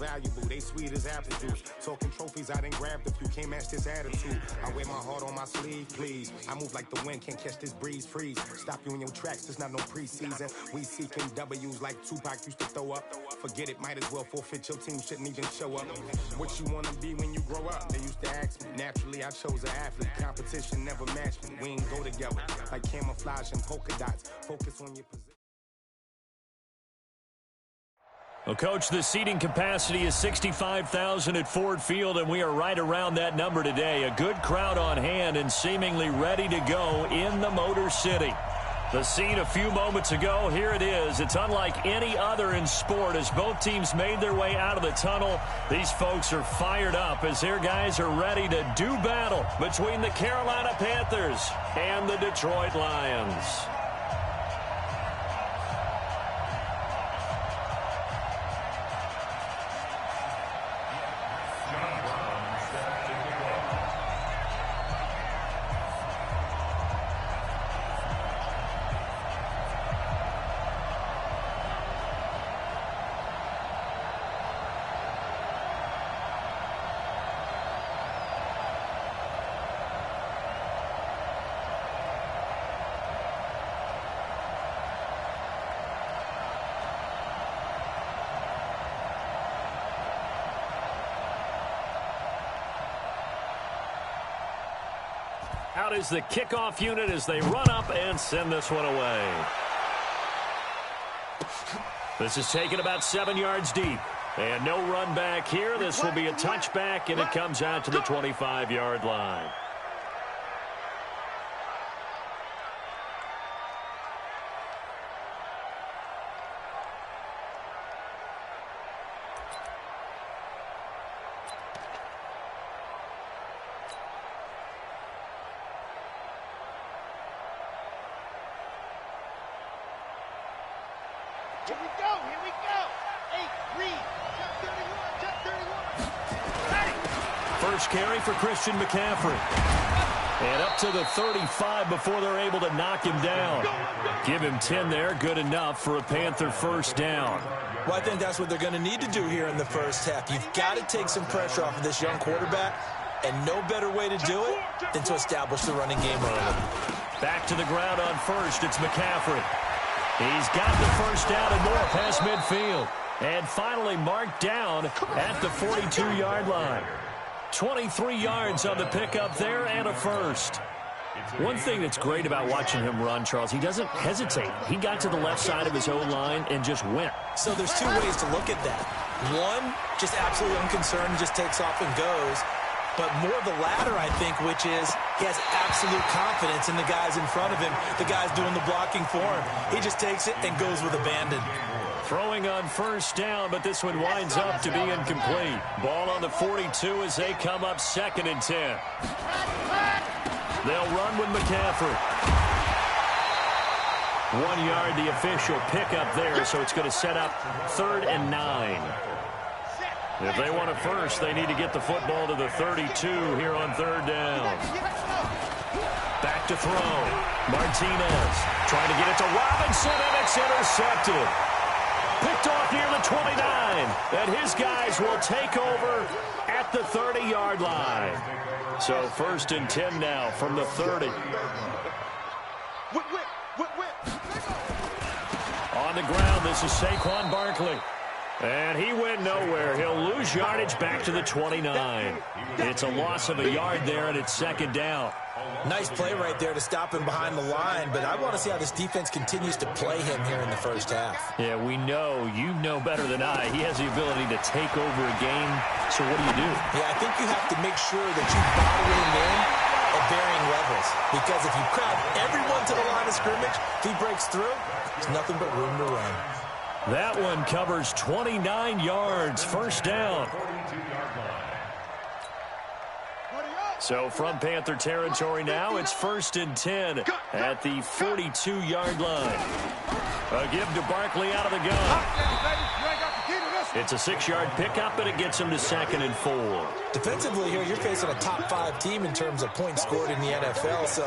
valuable, they sweet as apple juice. Talking trophies, I done grabbed a few, can't match this attitude. I wear my heart on my sleeve, please. I move like the wind, can't catch this breeze, freeze. Stop you in your tracks, there's not no preseason. We seeking W's like Tupac used to throw up. Forget it, might as well forfeit, your team shouldn't even show up. What you wanna be when you grow up? They used to ask me. Naturally, I chose an athlete. Competition never matched me. We ain't go together like camouflage and polka dots. Focus on your position. Well, Coach, the seating capacity is 65,000 at Ford Field, and we are right around that number today. A good crowd on hand and seemingly ready to go in the Motor City. The scene a few moments ago, here it is. It's unlike any other in sport as both teams made their way out of the tunnel. These folks are fired up as their guys are ready to do battle between the Carolina Panthers and the Detroit Lions. Out is the kickoff unit as they run up and send this one away. This is taken about 7 yards deep. And no run back here. This will be a touchback, and it comes out to the 25-yard line. Here we go, here we go. 8, read, check 31, Ready. First carry for Christian McCaffrey. And up to the 35 before they're able to knock him down. Give him 10 there, good enough for a Panther first down. Well, I think that's what they're going to need to do here in the first half. You've got to take some pressure off of this young quarterback, and no better way to do it than to establish the running game early. Back to the ground on first, it's McCaffrey. He's got the first down and more past midfield. And finally marked down at the 42-yard line. 23 yards on the pickup there and a first. One thing that's great about watching him run, Charles, he doesn't hesitate. He got to the left side of his O-line and just went. So there's two ways to look at that. One, just absolutely unconcerned, just takes off and goes. But more the latter, I think, which is he has absolute confidence in the guys in front of him, the guys doing the blocking for him. He just takes it and goes with abandon. Throwing on first down, but this one winds up to be incomplete. Ball on the 42 as they come up 2nd and 10. They'll run with McCaffrey. 1 yard, the official pickup there, so it's going to set up 3rd and 9. If they want it first, they need to get the football to the 32 here on 3rd down. Back to throw. Martinez trying to get it to Robinson, and it's intercepted. Picked off near the 29, and his guys will take over at the 30-yard line. So 1st and 10 now from the 30. On the ground, this is Saquon Barkley. And he went nowhere. He'll lose yardage back to the 29. It's a loss of a yard there, and it's 2nd down. Nice play right there to stop him behind the line, but I want to see how this defense continues to play him here in the first half. Yeah, we know, you know better than I, he has the ability to take over a game. So what do? Yeah, I think you have to make sure that you bottle him in at varying levels, because if you crowd everyone to the line of scrimmage, if he breaks through, there's nothing but room to run. That one covers 29 yards, 1st down. So from Panther territory now, it's 1st and 10 at the 42-yard line. A give to Barkley out of the gun. It's a 6-yard pickup, and it gets him to 2nd and 4. Defensively here, you're facing a top 5 team in terms of points scored in the NFL. So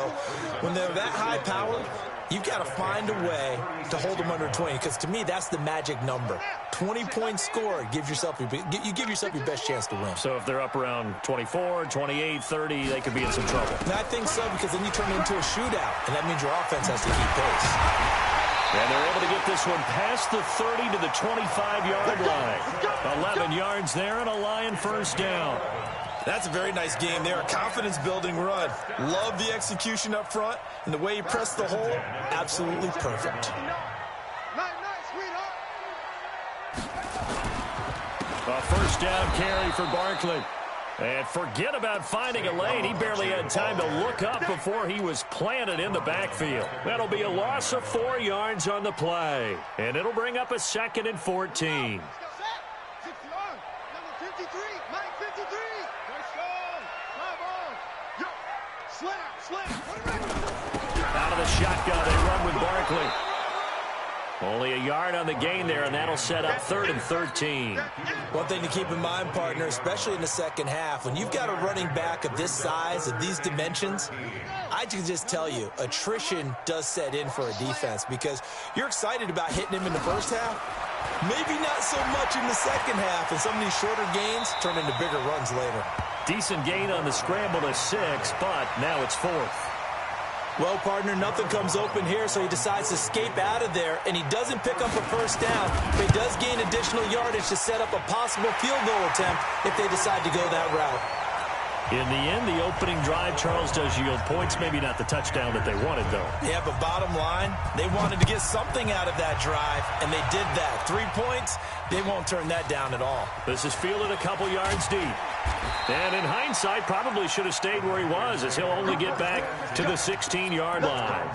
when they're that high powered, you've got to find a way to hold them under 20, because to me, that's the magic number. 20 points scored, you give yourself your best chance to win. So if they're up around 24, 28, 30, they could be in some trouble. And I think so, because then you turn it into a shootout, and that means your offense has to keep pace. And they're able to get this one past the 30 to the 25-yard line. 11 yards there and a Lion first down. That's a very nice game there, a confidence-building run. Love the execution up front, and the way he pressed the hole, absolutely perfect. A first down carry for Barkley. And forget about finding a lane. He barely had time to look up before he was planted in the backfield. That'll be a loss of 4 yards on the play. And it'll bring up a 2nd and 14. Out of the shotgun, they run with Barkley. Only a yard on the gain there, and that'll set up 3rd and 13. One thing to keep in mind, partner, especially in the second half, when you've got a running back of this size, of these dimensions, I can just tell you, attrition does set in for a defense, because you're excited about hitting him in the first half. Maybe not so much in the second half, and some of these shorter gains turn into bigger runs later. Decent gain on the scramble to 6, but now it's 4th. Well, partner, nothing comes open here, so he decides to escape out of there, and he doesn't pick up a first down, but he does gain additional yardage to set up a possible field goal attempt if they decide to go that route. In the end, the opening drive, Charles, does yield points. Maybe not the touchdown that they wanted, though. Yeah, but bottom line, they wanted to get something out of that drive, and they did that. 3 points, they won't turn that down at all. This is fielded a couple yards deep. And in hindsight, probably should have stayed where he was, as he'll only get back to the 16-yard line.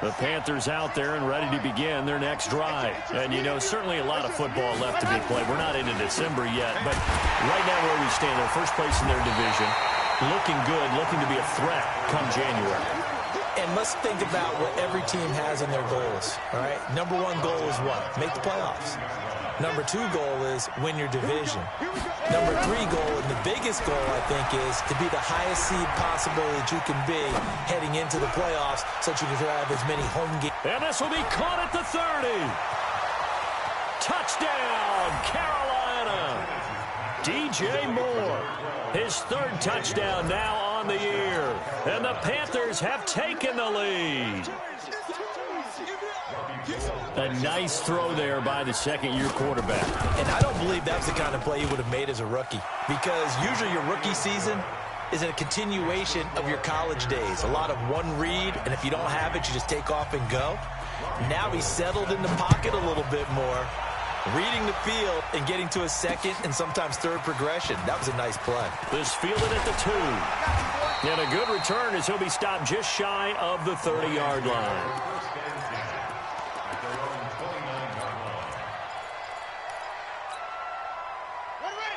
The Panthers out there and ready to begin their next drive. And, you know, certainly a lot of football left to be played. We're not into December yet, but right now where we stand, they're first place in their division, looking good, looking to be a threat come January. And let's think about what every team has in their goals, all right? Number 1 goal is what? Make the playoffs. Number 2 goal is win your division. Number 3 goal, and the biggest goal, I think, is to be the highest seed possible that you can be heading into the playoffs so that you can have as many home games. And this will be caught at the 30. Touchdown, Carolina. DJ Moore, his 3rd touchdown now on the year. And the Panthers have taken the lead. A nice throw there by the second-year quarterback. And I don't believe that's the kind of play he would have made as a rookie, because usually your rookie season is a continuation of your college days. A lot of one read, and if you don't have it, you just take off and go. Now he's settled in the pocket a little bit more, reading the field and getting to a 2nd and sometimes 3rd progression. That was a nice play. This fielded at the 2. And a good return as he'll be stopped just shy of the 30-yard line.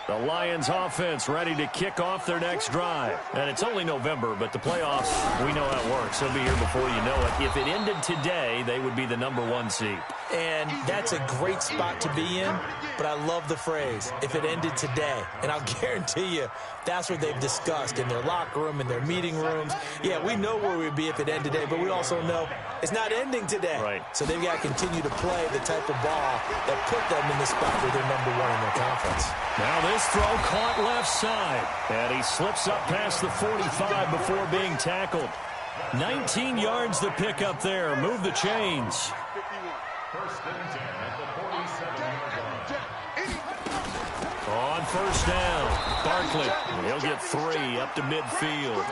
The Lions offense ready to kick off their next drive. And it's only November, but the playoffs, we know how it works. They'll be here before you know it. If it ended today, they would be the number 1 seed. And that's a great spot to be in, but I love the phrase, if it ended today. And I'll guarantee you, that's what they've discussed in their locker room, in their meeting rooms. Yeah, we know where we'd be if it ended today, but we also know it's not ending today. Right. So they've got to continue to play the type of ball that put them in the spot where they're number 1 in their conference. Now this throw caught left side. And he slips up past the 45 before being tackled. 19 yards to pick up there. Move the chains. On first down, Barkley. He'll get 3 up to midfield.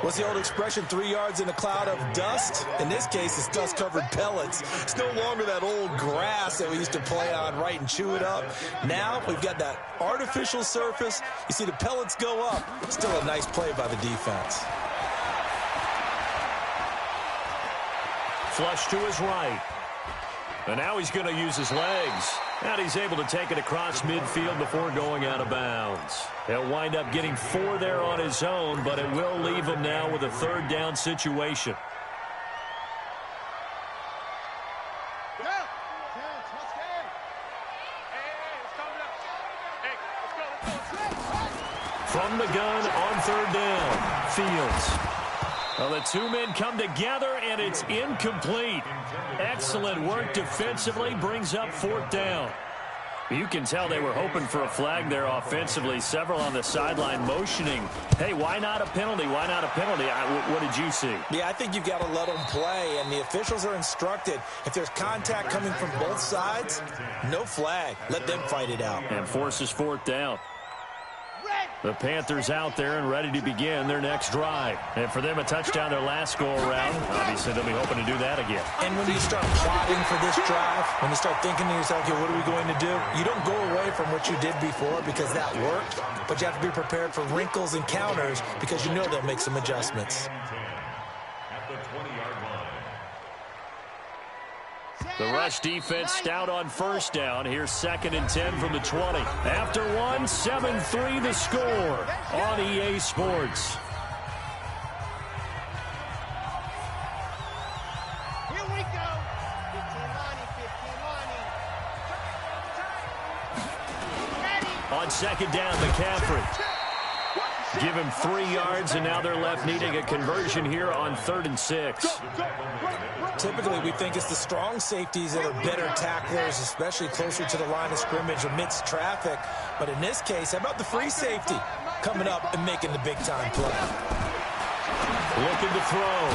What's the old expression, 3 yards in a cloud of dust? In this case, it's dust-covered pellets. It's no longer that old grass that we used to play on, right, and chew it up. Now we've got that artificial surface. You see the pellets go up. Still a nice play by the defense. Flush to his right. And now he's going to use his legs. And he's able to take it across midfield before going out of bounds. He'll wind up getting 4 there on his own, but it will leave him now with a 3rd down situation. from the gun on third down. Fields. Well, the two men come together, and it's incomplete. Excellent work defensively, brings up fourth down. You can tell they were hoping for a flag there offensively. Several on the sideline motioning, hey, why not a penalty? Why not a penalty? What did you see? Yeah, I think you've got to let them play, and the officials are instructed. If there's contact coming from both sides, no flag. Let them fight it out. And forces fourth down. The Panthers out there and ready to begin their next drive. And for them, a touchdown their last go-around. Obviously, they'll be hoping to do that again. And when you start plotting for this drive, when you start thinking to yourself, okay, what are we going to do? You don't go away from what you did before because that worked, but you have to be prepared for wrinkles and counters because you know they'll make some adjustments. The rush defense stout on first down. Here's 2nd and 10 from the 20. After one, 7-3 the score on EA Sports. Here we go. 15 On second down, McCaffrey. Give him 3 yards, and now they're left needing a conversion here on 3rd and 6. Typically, we think it's the strong safeties that are better tacklers, especially closer to the line of scrimmage amidst traffic. But in this case, how about the free safety coming up and making the big-time play? Looking to throw.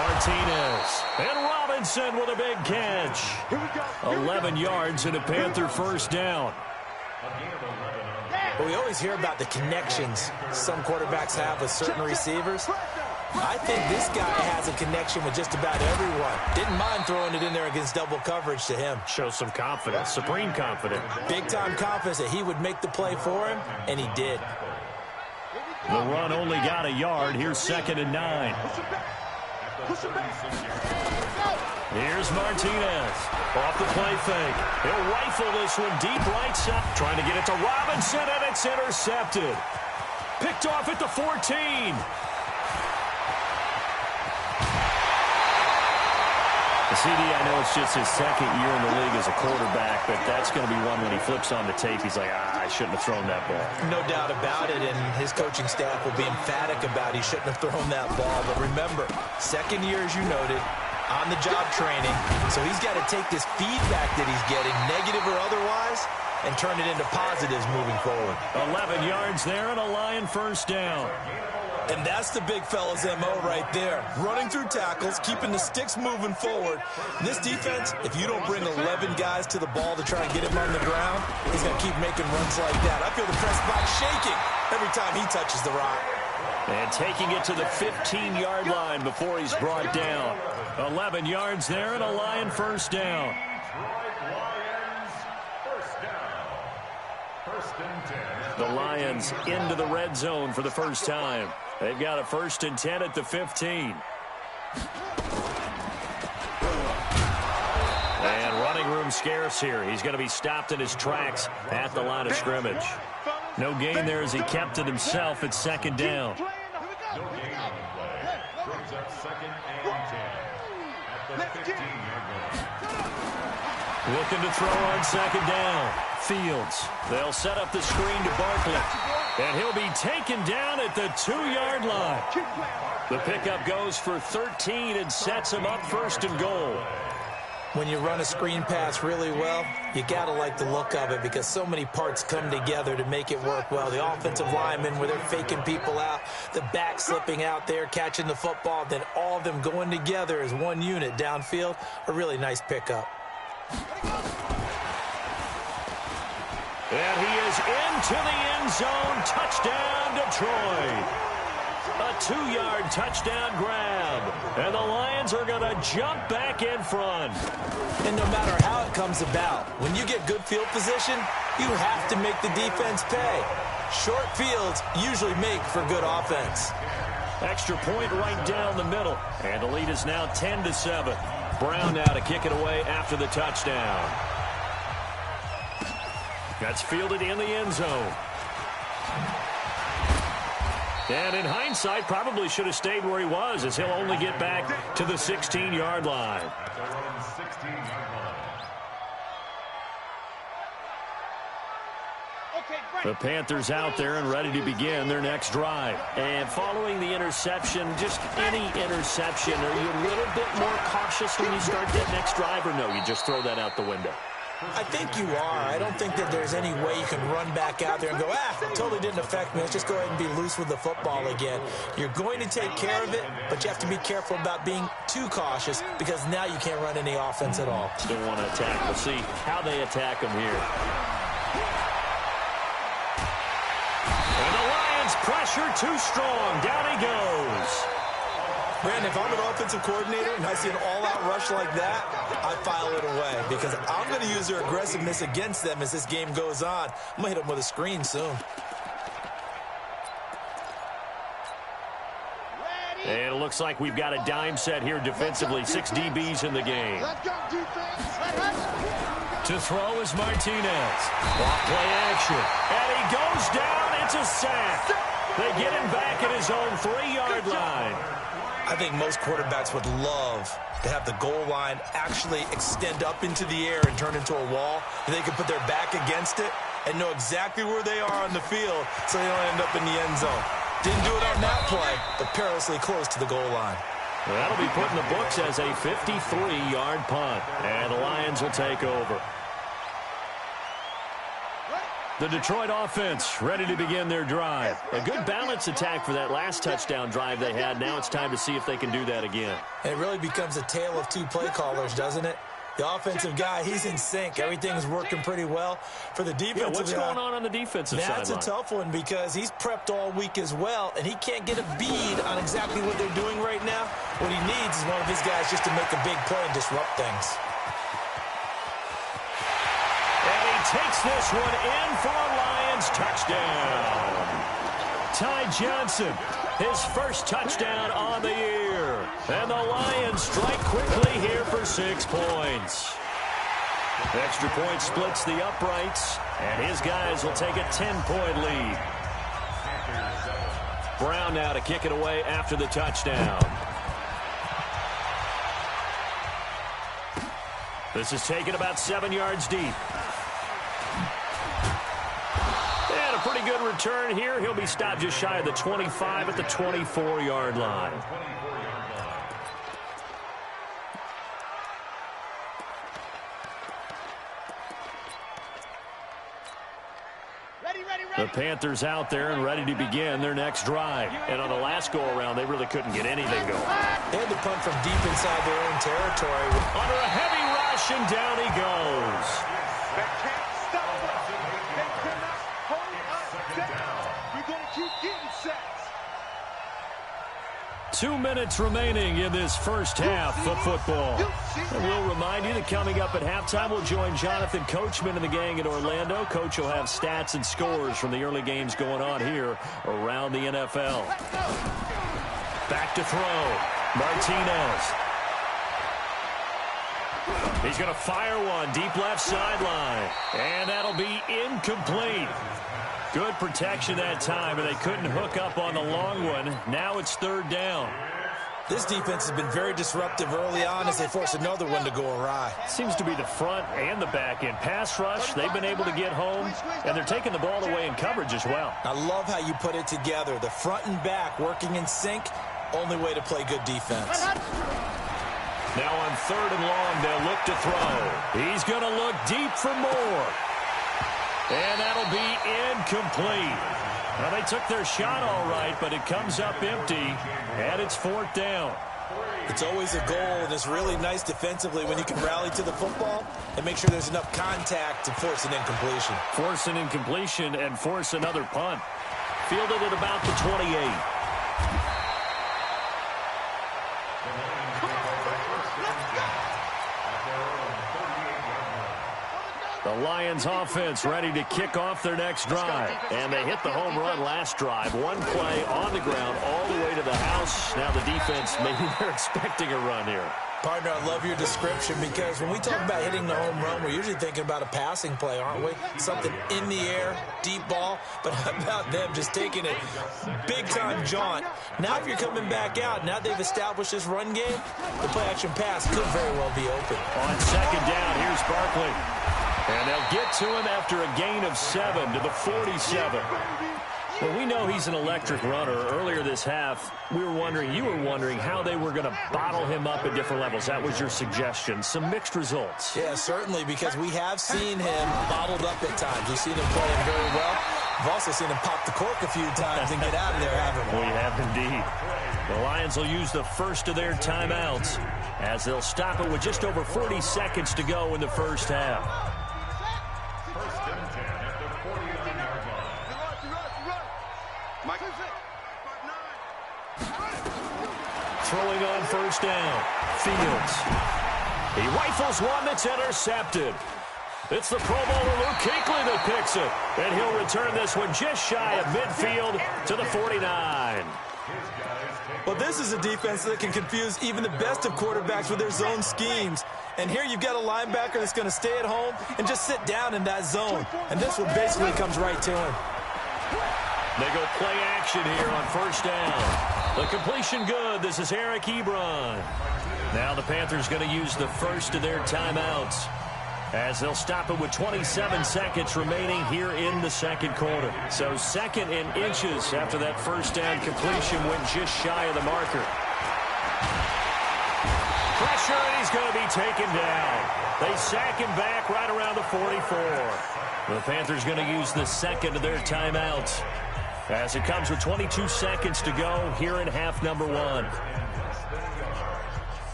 Martinez. And Robinson with a big catch. 11 yards and a Panther first down. But we always hear about the connections some quarterbacks have with certain receivers. I think this guy has a connection with just about everyone. Didn't mind throwing it in there against double coverage to him. Shows some confidence, supreme confidence. Big-time confidence that he would make the play for him, and he did. The run only got a yard. Here's 2nd and 9. Here's Martinez. Off the play fake. He'll rifle this one deep right side. Trying to get it to Robinson, and it's intercepted. Picked off at the 14. CD, I know it's just his 2nd year in the league as a quarterback, but that's going to be one when he flips on the tape. He's like, I shouldn't have thrown that ball. No doubt about it, and his coaching staff will be emphatic about he shouldn't have thrown that ball. But remember, 2nd year, as you noted, on-the-job training, so he's got to take this feedback that he's getting, negative or otherwise, and turn it into positives moving forward. 11 yards there and a Lion first down. And that's the big fella's MO right there. Running through tackles, keeping the sticks moving forward. This defense, if you don't bring 11 guys to the ball to try and get him on the ground, he's going to keep making runs like that. I feel the press box shaking every time he touches the rock. And taking it to the 15-yard line before he's brought down. 11 yards there and a Lion first down. The Lions into the red zone for the first time. They've got a 1st and 10 at the 15. And running room scarce here. He's going to be stopped in his tracks at the line of scrimmage. No gain there as he kept it himself at 2nd down. Looking to throw on 2nd down. Fields. They'll set up the screen to Barkley. And he'll be taken down at the 2-yard line. The pickup goes for 13 and sets him up 1st and goal. When you run a screen pass really well, you got to like the look of it because so many parts come together to make it work well. The offensive linemen, where they're faking people out, the back slipping out there, catching the football, then all of them going together as one unit downfield. A really nice pickup. And he is into the end zone. Touchdown, Detroit. A 2-yard touchdown grab. And the Lions are going to jump back in front. And no matter how it comes about, when you get good field position, you have to make the defense pay. Short fields usually make for good offense. Extra point right down the middle. And the lead is now 10-7. Brown now to kick it away after the touchdown. That's fielded in the end zone. And in hindsight, probably should have stayed where he was, as he'll only get back to the 16-yard line. The Panthers out there and ready to begin their next drive. And following the interception, just any interception, are you a little bit more cautious when you start that next drive, or no, you just throw that out the window? I think you are. I don't think that there's any way you can run back out there and go, it totally didn't affect me. Let's just go ahead and be loose with the football again. You're going to take care of it, but you have to be careful about being too cautious because now you can't run any offense at all. Still want to attack. We'll see how they attack them here. And the Lions pressure too strong. Down he goes. Brandon, if I'm an offensive coordinator and I see an all-out rush like that, I file it away because I'm going to use their aggressiveness against them as this game goes on. I'm going to hit them with a screen soon. And it looks like we've got a dime set here defensively. 6 DBs in the game. Let's go, defense. To throw is Martinez. Off play action. And he goes down. It's a sack. They get him back at his own 3-yard line. I think most quarterbacks would love to have the goal line actually extend up into the air and turn into a wall. And they can put their back against it and know exactly where they are on the field so they don't end up in the end zone. Didn't do it on that play, but perilously close to the goal line. Well, that'll be put in the books as a 53-yard punt. And the Lions will take over. The Detroit offense ready to begin their drive. A good balanced attack for that last touchdown drive they had. Now it's time to see if they can do that again. And it really becomes a tale of 2 play callers, doesn't it? The offensive guy, he's in sync. Everything's working pretty well. For the defensive what's guy, going on the defensive side? That's a tough one because he's prepped all week as well, and he can't get a bead on exactly what they're doing right now. What he needs is one of his guys just to make a big play and disrupt things. Takes this one in for a Lions touchdown. Ty Johnson, his first touchdown on the year. And the Lions strike quickly here for 6 points. Extra point splits the uprights, and his guys will take a 10-point lead. Brown now to kick it away after the touchdown. This is taken about 7 yards deep. Pretty good return here. He'll be stopped just shy of the 25 at the 24-yard line. The Panthers out there and ready to begin their next drive. And on the last go-around, they really couldn't get anything going. They had to punt from deep inside their own territory. Under a heavy rush, and down he goes. They can't stop us. They cannot hold us down. We're going to keep getting sacks. 2 minutes remaining in this first half of football. And we'll remind you that coming up at halftime, we'll join Jonathan Coachman and the gang in Orlando. Coach will have stats and scores from the early games going on here around the NFL. Back to throw. Martinez. He's going to fire one deep left sideline. And that'll be incomplete. Good protection that time, and they couldn't hook up on the long one. Now it's 3rd down. This defense has been very disruptive early on as they force another one to go awry. Seems to be the front and the back end. Pass rush, they've been able to get home, and they're taking the ball away in coverage as well. I love how you put it together. The front and back working in sync, only way to play good defense. Now on 3rd and long, they'll look to throw. He's going to look deep for more. And that'll be incomplete. Now, they took their shot all right, but it comes up empty, and it's 4th down. It's always a goal, and it's really nice defensively when you can rally to the football and make sure there's enough contact to force an incompletion. Force an incompletion and force another punt. Fielded at about the 28. The Lions offense ready to kick off their next drive. And they hit the home run last drive. One play on the ground all the way to the house. Now the defense, maybe they're expecting a run here. Partner, I love your description because when we talk about hitting the home run, we're usually thinking about a passing play, aren't we? Something in the air, deep ball. But how about them just taking it big-time jaunt? Now if you're coming back out, now they've established this run game, the play-action pass could very well be open. On 2nd down, here's Barkley. And they'll get to him after a gain of 7 to the 47. Well, we know he's an electric runner. Earlier this half, you were wondering how they were going to bottle him up at different levels. That was your suggestion. Some mixed results. Yeah, certainly, because we have seen him bottled up at times. We've seen him playing very well. We've also seen him pop the cork a few times and get out of there, haven't we? We have indeed. The Lions will use the first of their timeouts as they'll stop it with just over 40 seconds to go in the first half. First and 10 at the 49-yard line. Throwing on first down, Fields. He rifles one that's intercepted. It's the Pro Bowler Luke Kuechly that picks it. And he'll return this one just shy of midfield to the 49. Well, this is a defense that can confuse even the best of quarterbacks with their zone schemes. And here you've got a linebacker that's going to stay at home and just sit down in that zone. And this one basically comes right to him. They go play action here on first down. The completion good. This is Eric Ebron. Now the Panthers going to use the first of their timeouts as they'll stop it with 27 seconds remaining here in the second quarter. So second and inches after that first down completion went just shy of the marker. Pressure, and he's going to be taken down. They sack him back right around the 44. The Panthers going to use the second of their timeouts as it comes with 22 seconds to go here in half number one.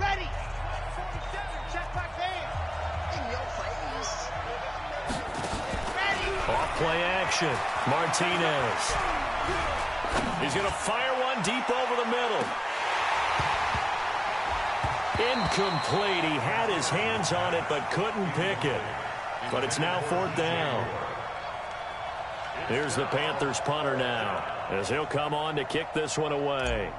Ready. 47, check back there. In your face. Ready. Off play action. Martinez. He's going to fire one deep over the middle. Incomplete. He had his hands on it but couldn't pick it. But it's now fourth down. Here's the Panthers punter now as he'll come on to kick this one away.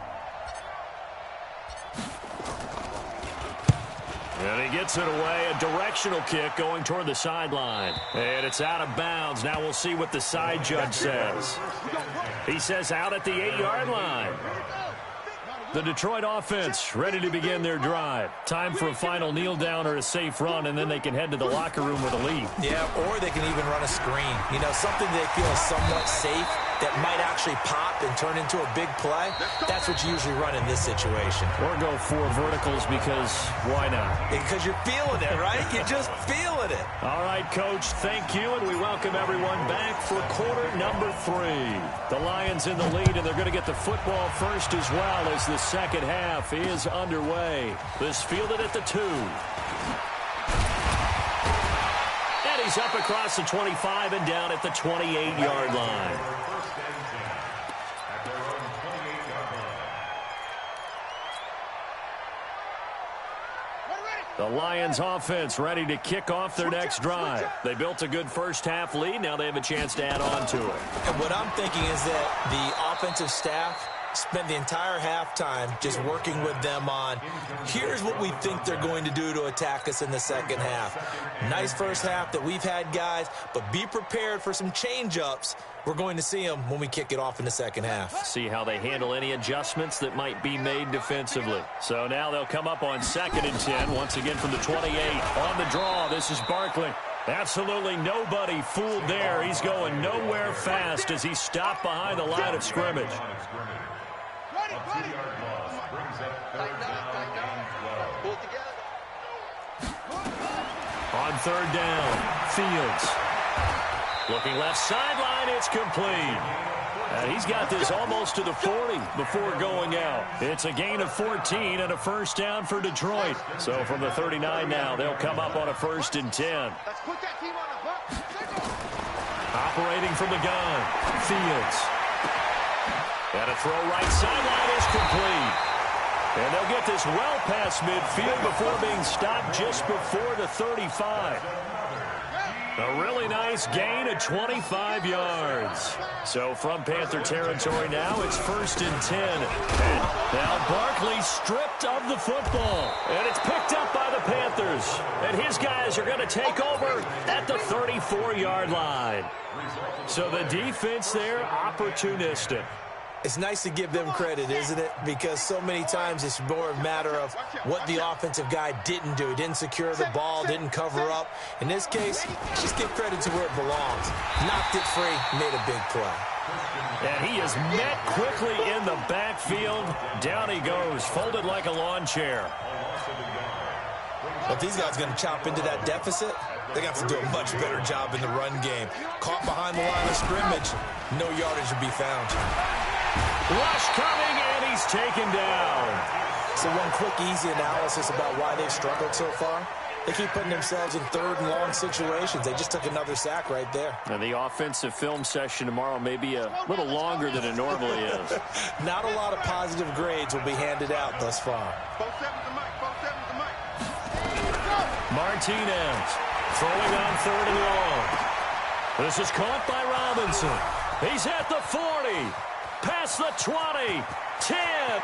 And he gets it away, a directional kick going toward the sideline. And it's out of bounds. Now we'll see what the side judge says. He says out at the 8-yard line. The Detroit offense ready to begin their drive. Time for a final kneel down or a safe run, and then they can head to the locker room with a lead. Yeah, or they can even run a screen. You know, something they feel is somewhat safe that might actually pop and turn into a big play. That's what you usually run in this situation. Or go 4 verticals because why not? Because you're feeling it, right? You're just feeling it. All right, Coach, thank you, and we welcome everyone back for quarter number 3. The Lions in the lead, and they're going to get the football first as well as the second half is underway. This fielded at the 2. And he's up across the 25 and down at the 28-yard line. The Lions offense ready to kick off their next drive. They built a good first half lead. Now they have a chance to add on to it. And what I'm thinking is that the offensive staff spent the entire halftime just working with them on, here's what we think they're going to do to attack us in the second half. Nice first half that we've had, guys, but be prepared for some change-ups. We're going to see them when we kick it off in the second half. See how they handle any adjustments that might be made defensively. So now they'll come up on 2nd and 10, once again from the 28. On the draw, this is Barkley. Absolutely nobody fooled there. He's going nowhere fast as he's stopped behind the line of scrimmage. On 3rd down, Fields. Looking left sideline, it's complete. He's got this almost to the 40 before going out. It's a gain of 14 and a first down for Detroit. So from the 39 now, they'll come up on a 1st and 10. Operating from the gun, Fields. And a throw right sideline is complete. And they'll get this well past midfield before being stopped just before the 35. A really nice gain of 25 yards. So from Panther territory now, it's 1st and 10. And now Barkley stripped of the football. And it's picked up by the Panthers. And his guys are going to take over at the 34-yard line. So the defense there, opportunistic. It's nice to give them credit, isn't it? Because so many times it's more a matter of what the offensive guy didn't do. He didn't secure the ball, didn't cover up. In this case, just give credit to where it belongs. Knocked it free, made a big play. And he is met quickly in the backfield. Down he goes, folded like a lawn chair. But these guys are going to chop into that deficit. They got to do a much better job in the run game. Caught behind the line of scrimmage, no yardage to be found. Rush coming, and he's taken down. So one quick, easy analysis about why they've struggled so far. They keep putting themselves in third and long situations. They just took another sack right there. And the offensive film session tomorrow may be a little longer than it normally is. Not a lot of positive grades will be handed out thus far. Martinez throwing on third and long. This is caught by Robinson. He's at the 40. Past the 20, 10,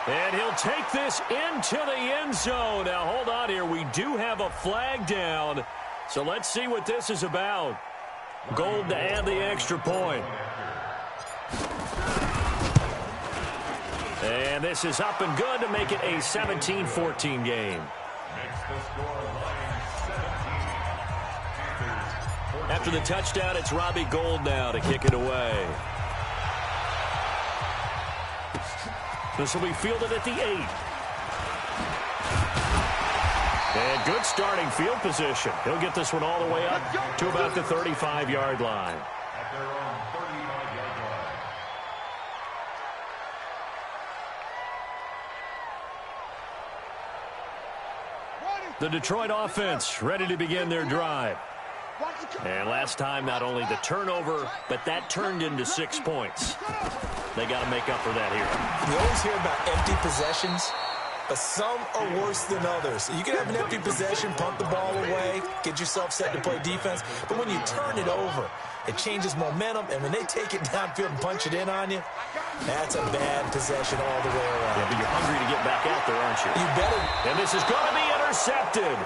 and he'll take this into the end zone. Now, hold on here. We do have a flag down, so let's see what this is about. Gold to add the extra point. And this is up and good to make it a 17-14 game. After the touchdown, it's Robbie Gould now to kick it away. This will be fielded at the 8. And good starting field position. He'll get this one all the way up to about the 35-yard line. The Detroit offense ready to begin their drive. And last time, not only the turnover, but that turned into 6 points. They got to make up for that here. You always hear about empty possessions, but some are worse than others. You can have an empty possession, punt the ball away, get yourself set to play defense, but when you turn it over, it changes momentum, and when they take it downfield and punch it in on you, that's a bad possession all the way around. Yeah, but you're hungry to get back out there, aren't you? You better. And this is going to be intercepted.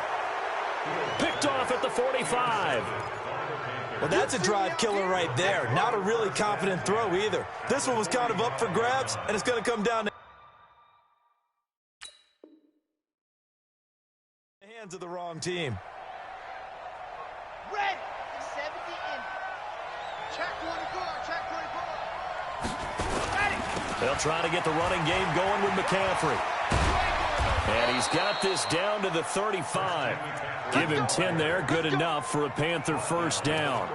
Picked off at the 45. Well, that's a drive killer right there. Not a really confident throw either. This one was kind of up for grabs, and it's going to come down to the hands of the wrong team. Red, 70 in. Check 24, check 24. Ready. They'll try to get the running game going with McCaffrey. And he's got this down to the 35. Give him 10 there, good enough for a Panther first down.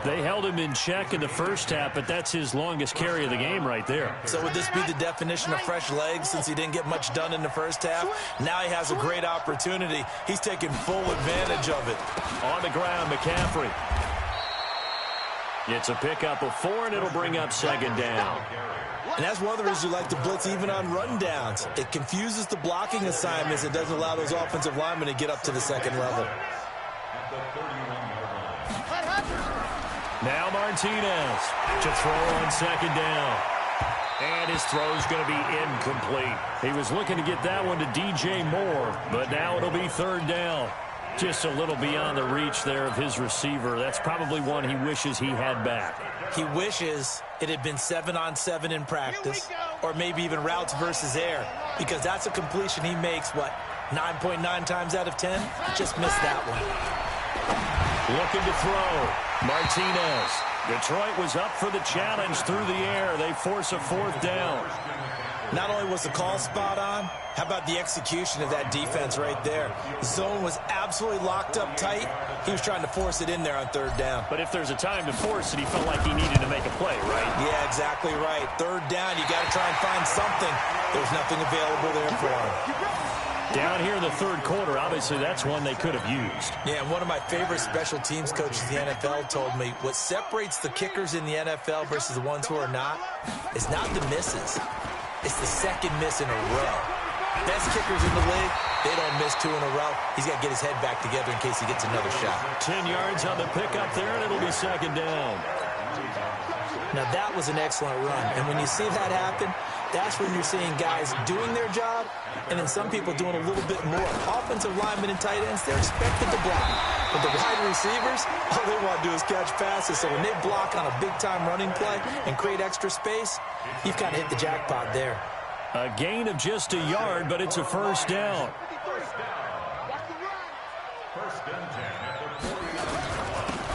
They held him in check in the first half, but that's his longest carry of the game right there. So would this be the definition of fresh legs since he didn't get much done in the first half? Now he has a great opportunity. He's taking full advantage of it. On the ground, McCaffrey. It's a pickup of 4, and it'll bring up second down. And that's one of the reasons you like to blitz even on rundowns. It confuses the blocking assignments and doesn't allow those offensive linemen to get up to the second level. Now Martinez to throw on second down. And his throw's going to be incomplete. He was looking to get that one to DJ Moore, but now it'll be third down. Just a little beyond the reach there of his receiver. That's probably one he wishes he had back. He wishes it had been 7-on-7 in practice, or maybe even routes versus air, because that's a completion he makes, 9.9 times out of 10? Just missed that one. Looking to throw. Martinez. Detroit was up for the challenge through the air. They force a fourth down. Not only was the call spot on, how about the execution of that defense right there? Zone was absolutely locked up tight. He was trying to force it in there on third down. But if there's a time to force it, he felt like he needed to make a play, right? Yeah, exactly right. Third down, you got to try and find something. There's nothing available there for him. Down here in the third quarter, obviously that's one they could have used. Yeah, and one of my favorite special teams coaches in the NFL told me what separates the kickers in the NFL versus the ones who are not is not the misses. It's the second miss in a row. Best kickers in the league, they don't miss 2 in a row. He's got to get his head back together in case he gets another shot. 10 yards on the pickup there, and it'll be second down. Now, that was an excellent run. And when you see that happen, That's when you're seeing guys doing their job, and then some people doing a little bit more. Offensive linemen and tight ends, they're expected to block. But the wide receivers, all they want to do is catch passes. So when they block on a big-time running play and create extra space, you've kind of hit the jackpot there. A gain of just a yard, but it's a first down.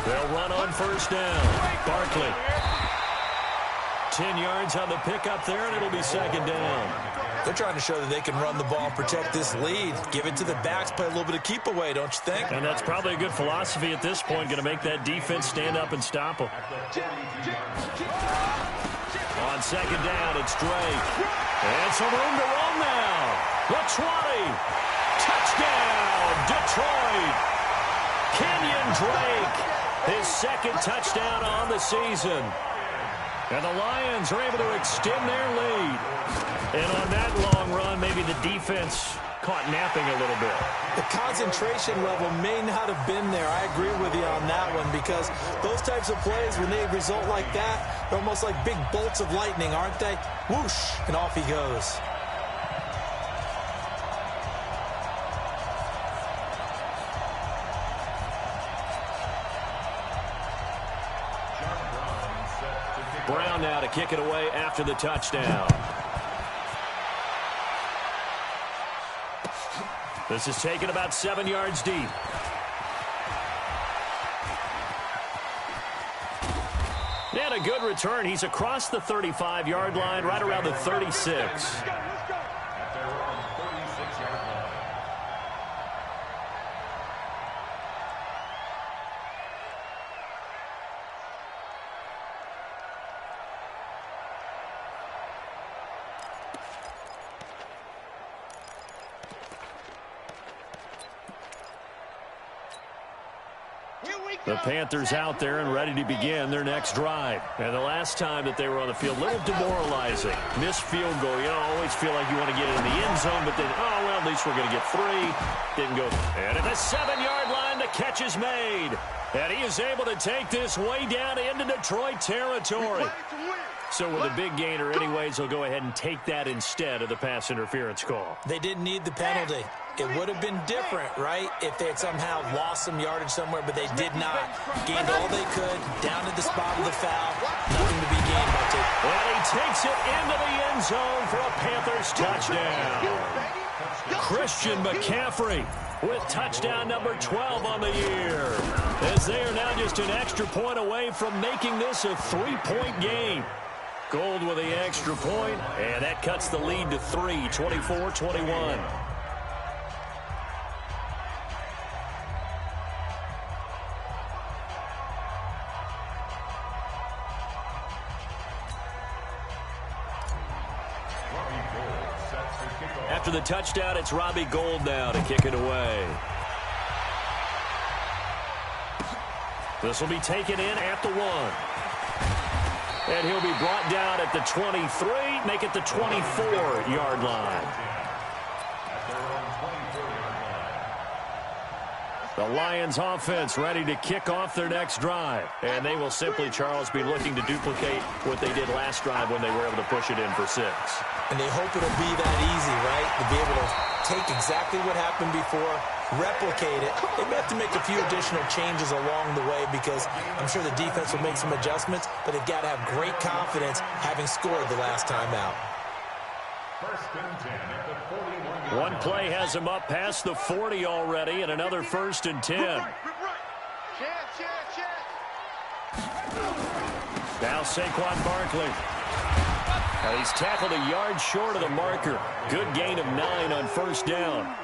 They'll run on first down. Barkley. 10 yards on the pickup there, and it'll be second down. They're trying to show that they can run the ball and protect this lead. Give it to the backs, play a little bit of keep away, don't you think? And that's probably a good philosophy at this point, going to make that defense stand up and stop them. On second down, it's Drake. And some room to run now. The 20. Touchdown, Detroit. Kenyon Drake, his second touchdown on the season. And the Lions are able to extend their lead. And on that long run, maybe the defense caught napping a little bit. The concentration level may not have been there. I agree with you on that one, because those types of plays, when they result like that, they're almost like big bolts of lightning, aren't they? Whoosh, and off he goes. Brown now to kick it away after the touchdown. This is taken about 7 yards deep. And a good return. He's across the 35-yard line, right around the 36. The Panthers out there and ready to begin their next drive. And the last time that they were on the field, a little demoralizing. Missed field goal. You know, always feel like you want to get it in the end zone, but then, oh, well, at least we're going to get 3. Didn't go. And at the 7-yard line, the catch is made. And he is able to take this way down into Detroit territory. So with a big gainer anyways, they'll go ahead and take that instead of the pass interference call. They didn't need the penalty. It would have been different, right, if they had somehow lost some yardage somewhere, but they did not. Gained all they could, down to the spot of the foul. Nothing to be gained by taking. And he takes it into the end zone for a Panthers touchdown. Christian McCaffrey with touchdown number 12 on the year, as they are now just an extra point away from making this a 3-point game. Gold with the extra point, and that cuts the lead to 3, 24-21. After the touchdown, it's Robbie Gould now to kick it away. This will be taken in at the 1. And he'll be brought down at the 23, make it the 24-yard line. The Lions offense ready to kick off their next drive. And they will simply, Charles, be looking to duplicate what they did last drive when they were able to push it in for 6. And they hope it'll be that easy, right? To be able to take exactly what happened before, replicate it. They may have to make a few additional changes along the way, because I'm sure the defense will make some adjustments, but they've got to have great confidence having scored the last time out. One play has him up past the 40 already, and another 1st and 10. Now Saquon Barkley. And he's tackled a yard short of the marker. Good gain of 9 on first down.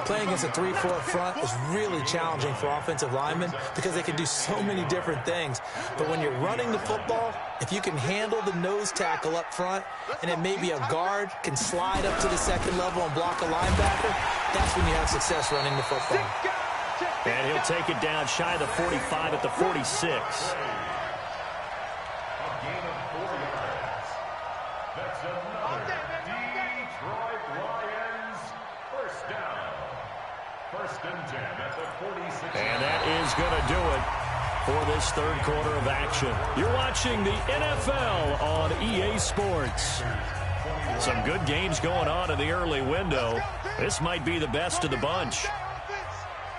Playing against a 3-4 front is really challenging for offensive linemen, because they can do so many different things. But when you're running the football, if you can handle the nose tackle up front, and then maybe a guard can slide up to the second level and block a linebacker, that's when you have success running the football. And he'll take it down shy of the 45 at the 46. And that is going to do it for this third quarter of action. You're watching the NFL on EA Sports. Some good games going on in the early window. This might be the best of the bunch.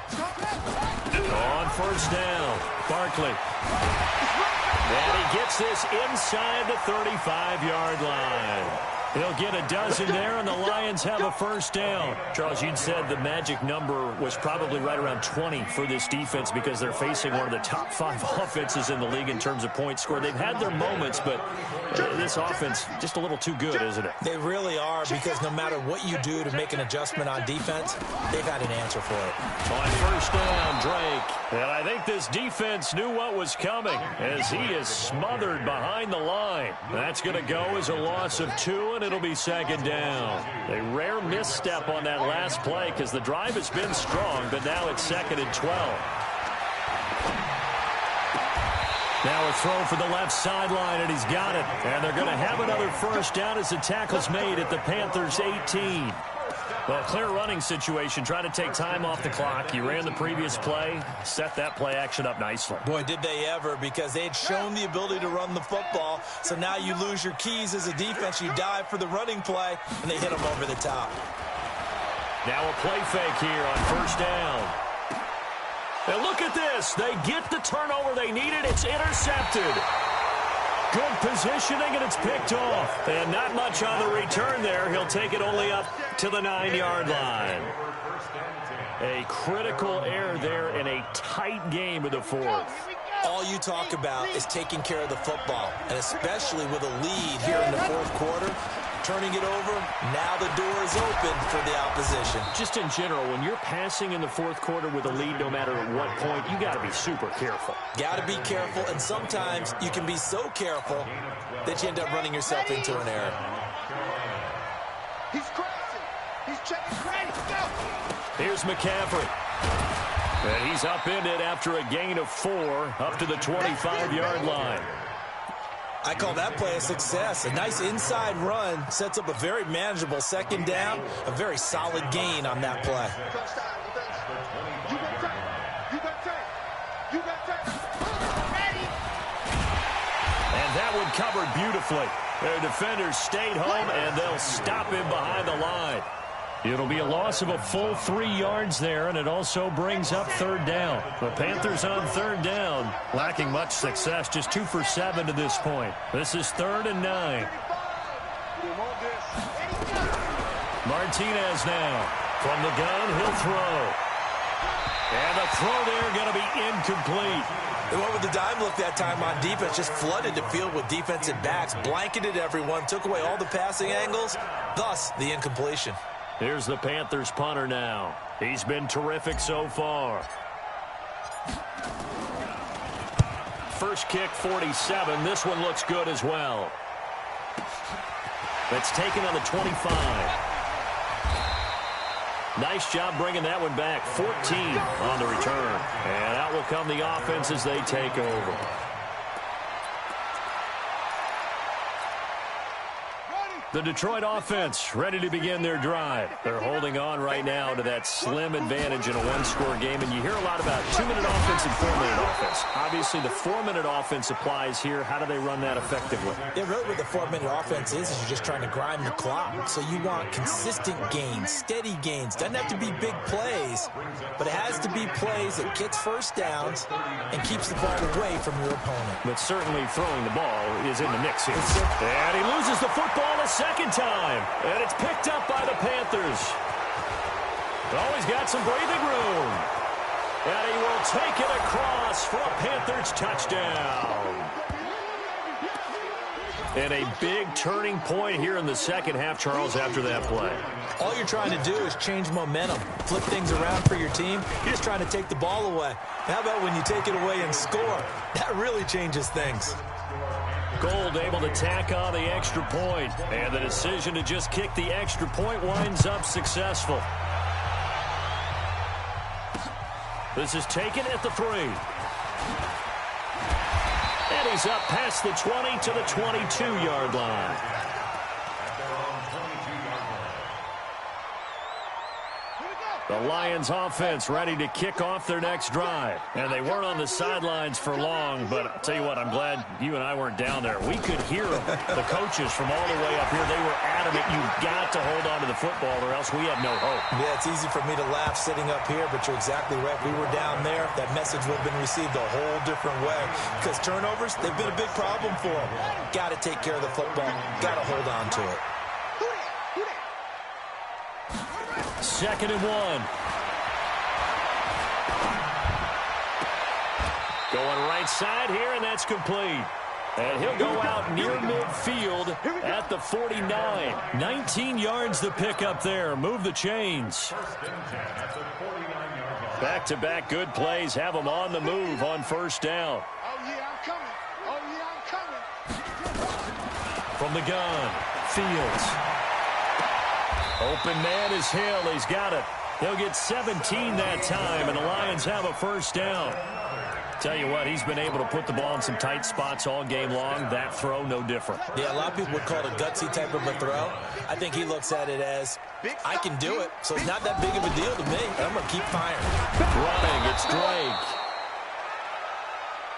On first down, Barkley. And he gets this inside the 35-yard line. He'll get a dozen there, and the Lions have a first down. Charles, you'd said the magic number was probably right around 20 for this defense because they're facing one of the top 5 offenses in the league in terms of points scored. They've had their moments, but this offense just a little too good, isn't it? They really are, because no matter what you do to make an adjustment on defense, they've got an answer for it. On first down, Drake. And I think this defense knew what was coming as he is smothered behind the line. That's going to go as a loss of 2, and it'll be second down. A rare misstep on that last play because the drive has been strong, but now it's second and 12. Now a throw for the left sideline, and he's got it. And they're going to have another first down as the tackle's made at the Panthers' 18. Well, clear running situation. Try to take time off the clock. You ran the previous play, set that play action up nicely. Boy, did they ever, because they had shown the ability to run the football. So now you lose your keys as a defense. You dive for the running play, and they hit them over the top. Now a play fake here on first down. And look at this. They get the turnover they needed. It's intercepted. Good positioning, and it's picked off. And not much on the return there. He'll take it only up to the 9-yard line. A critical error there in a tight game of the fourth. All you talk about is taking care of the football, and especially with a lead here in the fourth quarter. Turning it over, now the door is open for the opposition. Just in general, when you're passing in the fourth quarter with a lead, no matter at what point, you got to be super careful. Got to be careful, and sometimes you can be so careful that you end up running yourself into an error. He's crossing. He's checking ready. Go. Here's McCaffrey. And he's upended after a gain of 4 up to the 25-yard line. I call that play a success. A nice inside run sets up a very manageable second down, a very solid gain on that play. And that one covered beautifully. Their defenders stayed home, and they'll stop him behind the line. It'll be a loss of a full 3 yards there, and it also brings up third down. The Panthers on third down, lacking much success, just 2 for 7 to this point. This is 3rd and 9. Martinez now. From the gun, he'll throw. And the throw there going to be incomplete. They went with the dime look that time on defense, just flooded the field with defensive backs, blanketed everyone, took away all the passing angles, thus the incompletion. Here's the Panthers punter now. He's been terrific so far. First kick, 47. This one looks good as well. That's taken on the 25. Nice job bringing that one back. 14 on the return. And out will come the offense as they take over. The Detroit offense ready to begin their drive. They're holding on right now to that slim advantage in a one-score game, and you hear a lot about 2-minute offense and 4-minute offense. Obviously, the 4-minute offense applies here. How do they run that effectively? Yeah, really what the 4-minute offense is you're just trying to grind the clock. So you want consistent gains, steady gains. Doesn't have to be big plays, but it has to be plays that gets first downs and keeps the ball away from your opponent. But certainly throwing the ball is in the mix here. And he loses the football a second time, and it's picked up by the Panthers. Oh, he's got some breathing room. And he will take it across for a Panthers touchdown. And a big turning point here in the second half, Charles, after that play. All you're trying to do is change momentum, flip things around for your team. You're just trying to take the ball away. How about when you take it away and score? That really changes things. Gold able to tack on the extra point, and the decision to just kick the extra point winds up successful. This is taken at the 3. And he's up past the 20 to the 22-yard line. The Lions offense ready to kick off their next drive. And they weren't on the sidelines for long, but I'll tell you what, I'm glad you and I weren't down there. We could hear them, the coaches from all the way up here. They were adamant, you've got to hold on to the football or else we have no hope. Yeah, it's easy for me to laugh sitting up here, but you're exactly right. If we were down there, that message would have been received a whole different way. Because turnovers, they've been a big problem for them. Got to take care of the football. Got to hold on to it. 2nd and 1. Going right side here, and that's complete. And he'll go out near midfield at the 49. 19 yards to pick up there. Move the chains. Back-to-back good plays have them on the move on 1st down. Oh, yeah, I'm coming. Oh, yeah, I'm coming. From the gun, Fields. Open man is Hill. He's got it. He'll get 17 that time, and the Lions have a 1st down. Tell you what, he's been able to put the ball in some tight spots all game long. That throw, no different. Yeah, a lot of people would call it a gutsy type of a throw. I think he looks at it as, I can do it, so it's not that big of a deal to me. I'm going to keep firing. Running, it's Drake.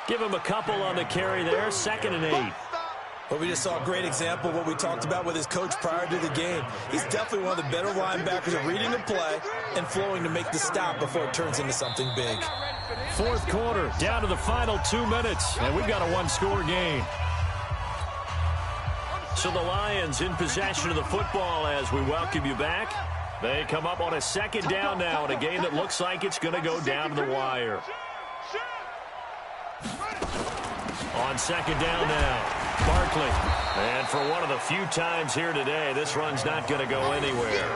Give him a couple on the carry there. 2nd and 8. But we just saw a great example of what we talked about with his coach prior to the game. He's definitely one of the better linebackers at reading a play and flowing to make the stop before it turns into something big. 4th quarter, down to the final 2 minutes, and we've got a 1-score game. So the Lions in possession of the football as we welcome you back. They come up on a 2nd down now in a game that looks like it's going to go down to the wire. On 2nd down now, Barkley. And for one of the few times here today, this run's not going to go anywhere.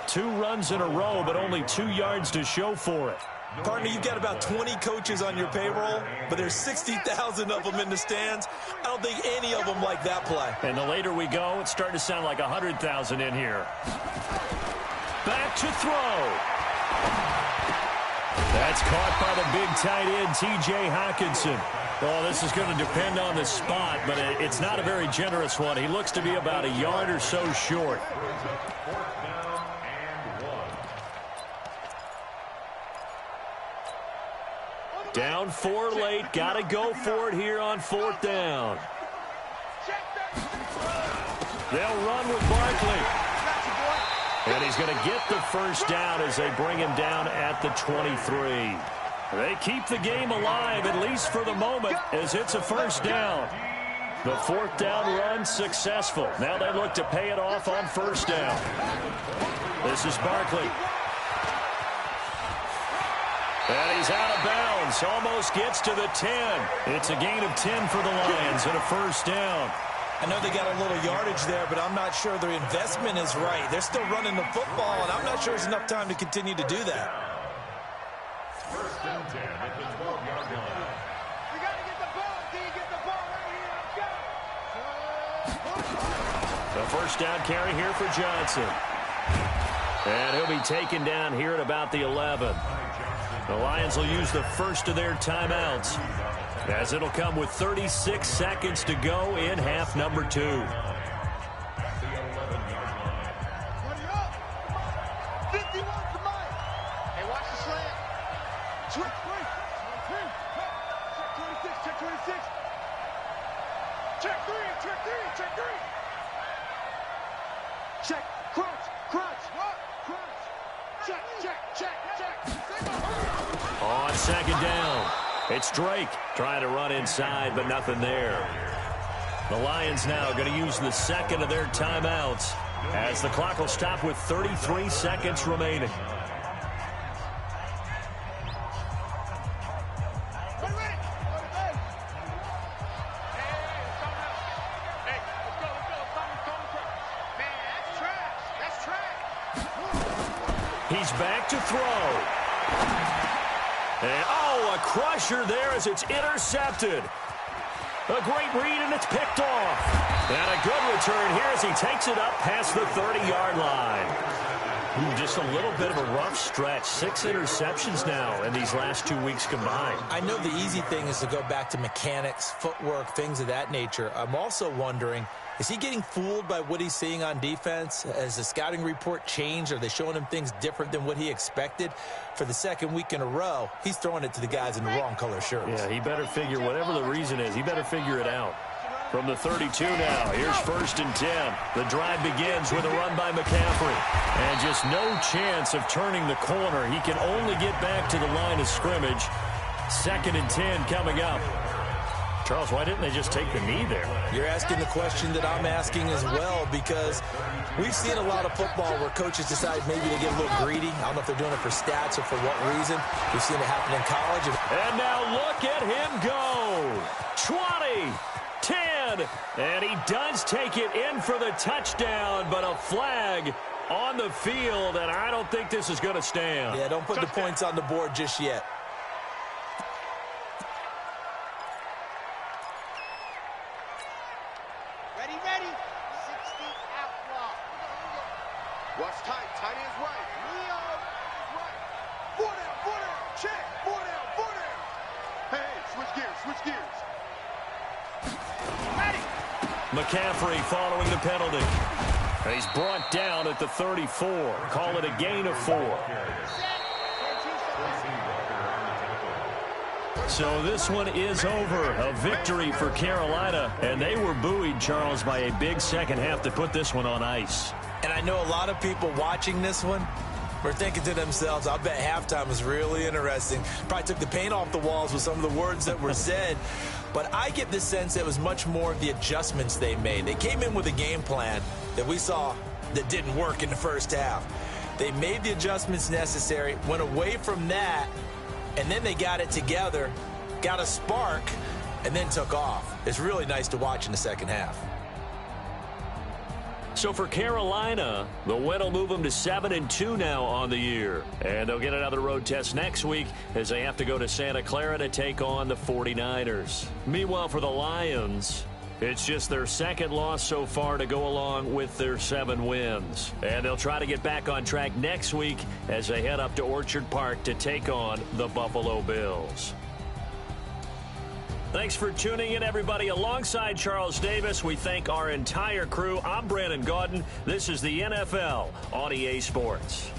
2 runs in a row, but only 2 yards to show for it. Partner, you've got about 20 coaches on your payroll, but there's 60,000 of them in the stands. I don't think any of them like that play. And the later we go, it's starting to sound like 100,000 in here. Back to throw. That's caught by the big tight end, T.J. Hockenson. Well, this is going to depend on the spot, but it's not a very generous one. He looks to be about a yard or so short. Down 4 late. Got to go for it here on 4th down. They'll run with Barkley. And he's going to get the 1st down as they bring him down at the 23. They keep the game alive, at least for the moment, as it's a 1st down. The 4th down run successful. Now they look to pay it off on 1st down. This is Barkley. And he's out of bounds. Almost gets to the 10. It's a gain of 10 for the Lions and a 1st down. I know they got a little yardage there, but I'm not sure their investment is right. They're still running the football, and I'm not sure there's enough time to continue to do that. 1st and 10 at the 12-yard line. You got to get the ball, D. Get the ball right here. The 1st down carry here for Johnson. And he'll be taken down here at about the 11. The Lions will use the first of their timeouts, as it'll come with 36 seconds to go in half number 2. 50 on the mic. Hey, watch the slant. Check 26, check 26. Check 3, check 3, check 3. Check, crunch, crunch, what? Crunch. Check, check, check, check. On 2nd down, it's Drake trying to run inside, but nothing there. The Lions now going to use the 2nd of their timeouts as the clock will stop with 33 seconds remaining. He's back to throw. And, a crusher there as it's intercepted. A great read, and it's picked off. And a good return here as he takes it up past the 30-yard line. Just a little bit of a rough stretch. 6 interceptions now in these last 2 weeks combined. I know the easy thing is to go back to mechanics, footwork, things of that nature. I'm also wondering, Is he getting fooled by what he's seeing on defense? Has the scouting report changed? Are they showing him things different than what he expected? For the second week in a row, he's throwing it to the guys in the wrong color shirts. Yeah, he better figure, whatever the reason is, he better figure it out. From the 32 now, here's 1st and 10. The drive begins with a run by McCaffrey. And just no chance of turning the corner. He can only get back to the line of scrimmage. 2nd and 10 coming up. Charles, why didn't they just take the knee there? You're asking the question that I'm asking as well, because we've seen a lot of football where coaches decide maybe to get a little greedy. I don't know if they're doing it for stats or for what reason. We've seen it happen in college. And now look at him go. 20, 10, and he does take it in for the touchdown, but a flag on the field, and I don't think this is going to stand. Yeah, don't put the points on the board just yet. Ready. 60 out block. What's tight? Tight is right. Leo is right. 4 down. Check. 4 down. Hey, switch gears. Ready. McCaffrey following the penalty. He's brought down at the 34. Call it a gain of 4. So this one is over. A victory for Carolina. And they were buoyed, Charles, by a big second half to put this one on ice. And I know a lot of people watching this one were thinking to themselves, I bet halftime was really interesting. Probably took the paint off the walls with some of the words that were said. But I get the sense that it was much more of the adjustments they made. They came in with a game plan that we saw that didn't work in the first half. They made the adjustments necessary, went away from that, and then they got it together, got a spark, and then took off. It's really nice to watch in the second half. So for Carolina, the win will move them to 7-2 now on the year. And they'll get another road test next week as they have to go to Santa Clara to take on the 49ers. Meanwhile, for the Lions, it's just their second loss so far to go along with their 7 wins. And they'll try to get back on track next week as they head up to Orchard Park to take on the Buffalo Bills. Thanks for tuning in, everybody. Alongside Charles Davis, we thank our entire crew. I'm Brandon Gaudin. This is the NFL on EA Sports.